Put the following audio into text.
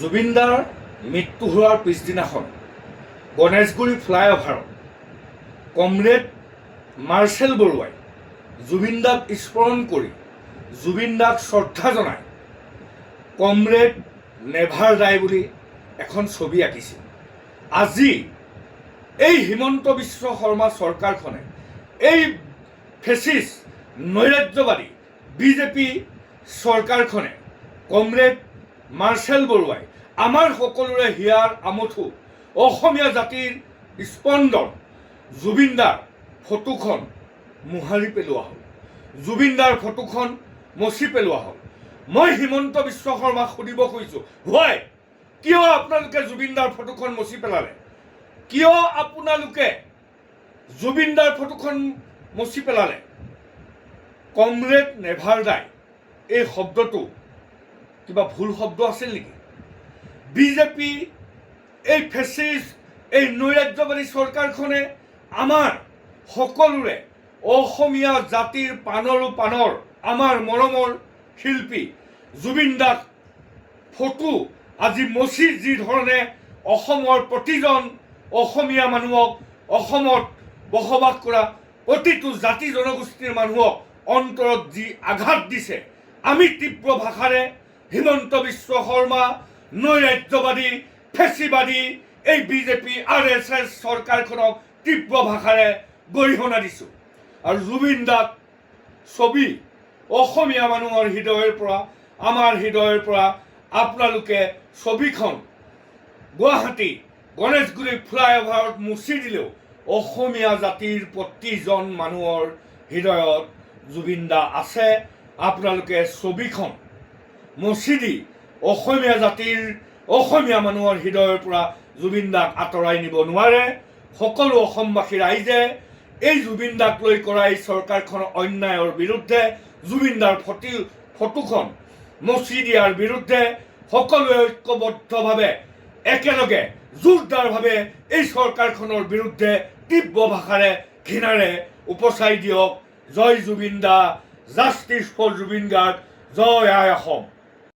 জুবিনদাৰ মৃত্যু হোৱাৰ পিছদিনাখন গণেশগুৰি ফ্লাইঅভাৰত কমৰেড মাৰ্চেল বৰুৱাই জুবিনদাক স্মৰণ কৰি জুবিনদাক শ্ৰদ্ধা জনাই কমৰেড নেভাৰ ডাই বুলি এখন ছবি আঁকিছিল। আজি এই হিমন্ত বিশ্ব শৰ্মা চৰকাৰখনে এই ফেচিষ্ট নৈৰাজ্যবাদী বিজেপি চৰকাৰখনে কমৰেড মাৰ্চেল বৰুৱাই আমাৰ সকলোৰে হিয়াৰ আমঠু অসমীয়া জাতিৰ স্পন্দন জুবিনদাৰ ফটোখন মোহাৰি পেলোৱা হ'ল, জুবিনদাৰ ফটোখন মচি পেলোৱা হ'ল। মই হিমন্ত বিশ্ব শৰ্মাক সুধিব খুজিছোঁ, হয় কিয় আপোনালোকে জুবিনদাৰ ফটোখন মচি পেলালে? কিয় আপোনালোকে জুবিনদাৰ ফটোখন মচি পেলালে? কমৰেড নেভাৰ ডাই এই শব্দটো কিবা ভুল শব্দ আছিল নেকি? বিজেপি এই ফেচিষ্ট এই নৈৰাজ্যবাদী চৰকাৰখনে আমাৰ সকলোৰে অসমীয়া জাতিৰ প্ৰাণৰো প্ৰাণৰ আমাৰ মৰমৰ শিল্পী জুবিনদাক ফটো আজি মচি যি ধৰণে অসমৰ প্ৰতিজন অসমীয়া মানুহক অসমত বসবাস কৰা প্ৰতিটো জাতি জনগোষ্ঠীৰ মানুহক অন্তৰত যি আঘাত দিছে, আমি তীব্ৰ ভাষাৰে হিমন্ত বিশ্ব শৰ্মা নৈৰাজ্যবাদী ফেচিবাদী এই বিজেপি RSS চৰকাৰখনক তীব্ৰ ভাষাৰে গৰিহণা দিছোঁ। আৰু জুবিনদাক ছবি অসমীয়া মানুহৰ হৃদয়ৰ পৰা আমাৰ হৃদয়ৰ পৰা আপোনালোকে ছবিখন গুৱাহাটী গণেশগুৰি ফ্লাইঅভাৰত মুচি দিলেও অসমীয়া জাতিৰ প্ৰতিজন মানুহৰ হৃদয়ত জুবিনদা আছে। আপোনালোকে ছবিখন মচি দি অসমীয়া জাতিৰ অসমীয়া মানুহৰ হৃদয়ৰ পৰা জুবিনদাক আঁতৰাই নিব নোৱাৰে। সকলো অসমবাসী ৰাইজে এই জুবিনদাক লৈ কৰা এই চৰকাৰখনৰ অন্যায়ৰ বিৰুদ্ধে জুবিনদাৰ ফটোখন মচি দিয়াৰ বিৰুদ্ধে সকলোৱে ঐক্যবদ্ধভাৱে একেলগে জোৰদাৰভাৱে এই চৰকাৰখনৰ বিৰুদ্ধে তীব্ৰ ভাষাৰে ঘৃণাৰে উপচাই দিয়ক। জয় জুবিনদা, জাষ্টিছ ফৰ জুবিন গাৰ্গ, জয় আই অসম।